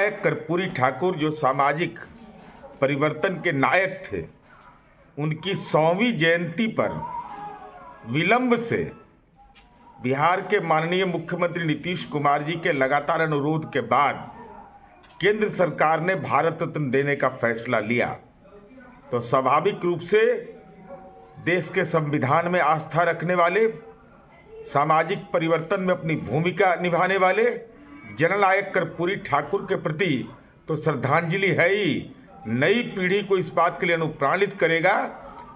जननायक कर्पूरी ठाकुर जो सामाजिक परिवर्तन के नायक थे, उनकी 100वीं जयंती पर विलंब से बिहार के माननीय मुख्यमंत्री नीतीश कुमार जी के लगातार अनुरोध के बाद केंद्र सरकार ने भारत रत्न देने का फैसला लिया। तो स्वाभाविक रूप से देश के संविधान में आस्था रखने वाले, सामाजिक परिवर्तन में अपनी भूमिका निभाने वाले जननायक कर्पूरी ठाकुर के प्रति तो श्रद्धांजलि है ही, नई पीढ़ी को इस बात के लिए अनुप्राणित करेगा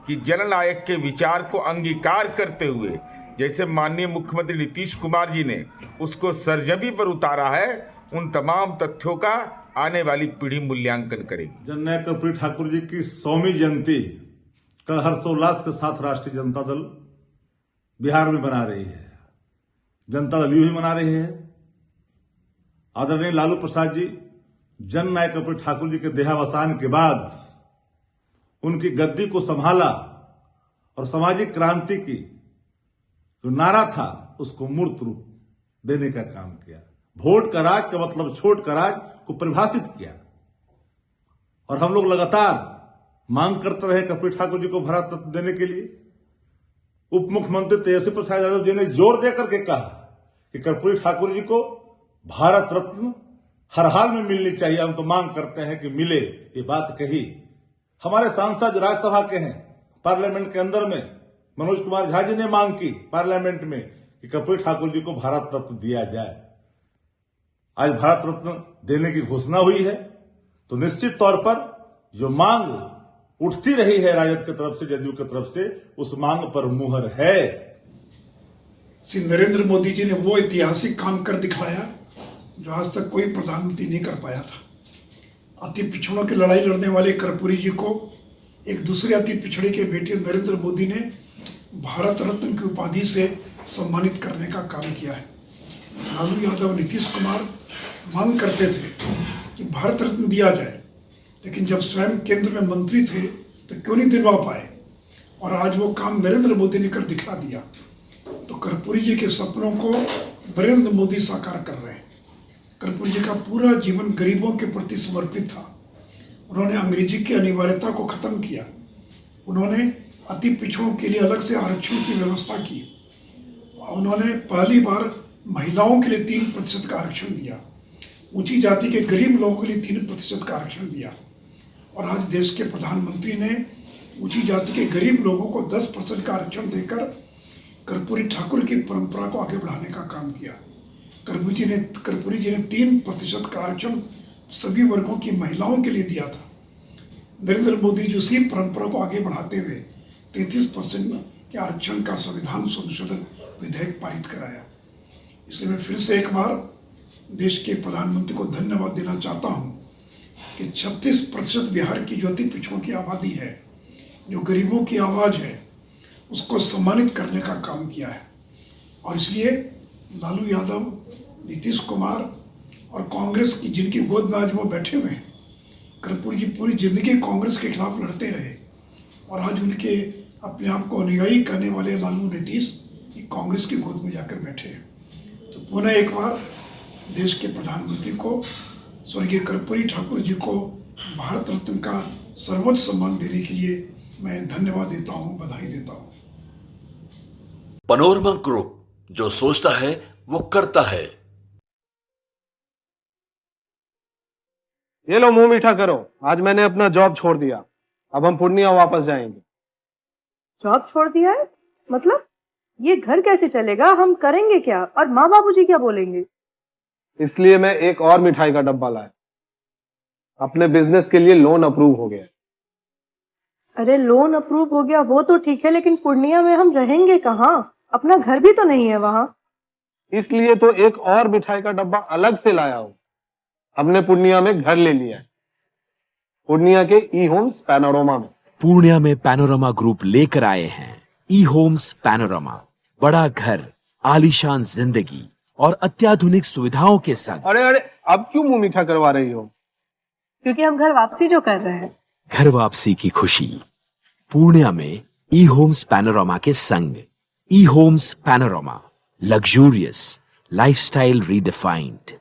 कि जननायक के विचार को अंगीकार करते हुए जैसे माननीय मुख्यमंत्री नीतीश कुमार जी ने उसको सरजमी पर उतारा है, उन तमाम तथ्यों का आने वाली पीढ़ी मूल्यांकन करेगी। जननायक कर्पूरी ठाकुर जी की 100वीं जयंती कल हर्षोल्लास के साथ राष्ट्रीय जनता दल बिहार में मना रही है। जनता दल यूं ही मना रही है। आदरणीय लालू प्रसाद जी जननायक कर्पूरी ठाकुर जी के देहावसान के बाद उनकी गद्दी को संभाला और सामाजिक क्रांति की जो नारा था उसको मूर्त रूप देने का काम किया। वोट का राज का मतलब छोट का राज को परिभाषित किया और हम लोग लगातार मांग करते रहे कर्पूरी ठाकुर जी को भारत रत्न देने के लिए। उप मुख्यमंत्री तेजस्वी प्रसाद यादव जी ने जोर देकर के कहा कि कर्पूरी ठाकुर जी को भारत रत्न हर हाल में मिलनी चाहिए, हम तो मांग करते हैं कि मिले। ये बात कही हमारे सांसद राज्यसभा के हैं, पार्लियामेंट के अंदर में मनोज कुमार झा जी ने मांग की पार्लियामेंट में कि कर्पूरी ठाकुर जी को भारत रत्न दिया जाए। आज भारत रत्न देने की घोषणा हुई है तो निश्चित तौर पर जो मांग उठती रही है राजद की तरफ से, जदयू की तरफ से, उस मांग पर मुहर है। श्री नरेंद्र मोदी जी ने वो ऐतिहासिक काम कर दिखाया जो आज तक कोई प्रधानमंत्री नहीं कर पाया था। अति पिछड़ों की लड़ाई लड़ने वाले कर्पूरी जी को एक दूसरे अति पिछड़े के बेटे नरेंद्र मोदी ने भारत रत्न की उपाधि से सम्मानित करने का काम किया है। लालू यादव, नीतीश कुमार मांग करते थे कि भारत रत्न दिया जाए, लेकिन जब स्वयं केंद्र में मंत्री थे तो क्यों नहीं दिलवा पाए, और आज वो काम नरेंद्र मोदी ने कर दिखा दिया। तो कर्पूरी जी के सपनों को नरेंद्र मोदी साकार कर रहे हैं। कर्पूरी जी का पूरा जीवन गरीबों के प्रति समर्पित था। उन्होंने अंग्रेजी की अनिवार्यता को खत्म किया। उन्होंने अति पिछड़ों के लिए अलग से आरक्षण की व्यवस्था की। उन्होंने पहली बार महिलाओं के लिए 3% का आरक्षण दिया। ऊंची जाति के गरीब लोगों के लिए 3% का आरक्षण दिया। और आज देश के प्रधानमंत्री ने ऊंची जाति के गरीब लोगों को 10% का आरक्षण देकर कर्पूरी ठाकुर की परंपरा को आगे बढ़ाने का काम किया। कर्पूरी जी ने 3% का आरक्षण सभी वर्गों की महिलाओं के लिए दिया था। नरेंद्र मोदी जी उसी परंपरा को आगे बढ़ाते हुए 33% के आरक्षण का संविधान संशोधन विधेयक पारित कराया। इसलिए मैं फिर से एक बार देश के प्रधानमंत्री को धन्यवाद देना चाहता हूं कि 36% बिहार की जो अति पिछड़ों की आबादी है, जो गरीबों की आवाज़ है, उसको सम्मानित करने का काम किया है। और इसलिए लालू यादव, नीतीश कुमार और कांग्रेस की जिनकी गोद में आज वो बैठे हुए हैं, कर्पूरी जी पूरी जिंदगी कांग्रेस के खिलाफ लड़ते रहे और आज उनके अपने आप को अनुयायी करने वाले लालू, नीतीश कांग्रेस की गोद में जाकर बैठे हैं। तो पुनः एक बार देश के प्रधानमंत्री को, स्वर्गीय कर्पूरी ठाकुर जी को भारत रत्न का सर्वोच्च सम्मान देने के लिए मैं धन्यवाद देता हूं, बधाई देता हूं। पैनोरमा ग्रुप, जो सोचता है वो करता है। ये लो मुंह मीठा करो, आज मैंने अपना जॉब छोड़ दिया। अब हम पूर्णिया वापस जाएंगे। जॉब छोड़ दिया है? मतलब ये घर कैसे चलेगा? हम करेंगे क्या? और माँ बाबूजी क्या बोलेंगे? इसलिए मैं एक और मिठाई का डब्बा लाया। अपने बिजनेस के लिए लोन अप्रूव हो गया। अरे लोन अप्रूव हो गया वो तो ठीक है, लेकिन पूर्णिया में हम रहेंगे कहाँ? अपना घर भी तो नहीं है वहाँ। इसलिए तो एक और मिठाई का डब्बा अलग से लाया हूँ। हमने पूर्णिया में घर ले लिया है, पूर्णिया के ई होम्स पैनोरमा में। पूर्णिया में पैनोरमा ग्रुप लेकर आए हैं ई होम्स पैनोरमा। बड़ा घर, आलीशान जिंदगी और अत्याधुनिक सुविधाओं के संग। अरे अब क्यों मुंह मीठा करवा रही हो? क्योंकि हम घर वापसी जो कर रहे हैं। घर वापसी की खुशी पूर्णिया में ई होम्स पैनोरमा के संग। ई homes panorama, luxurious lifestyle redefined.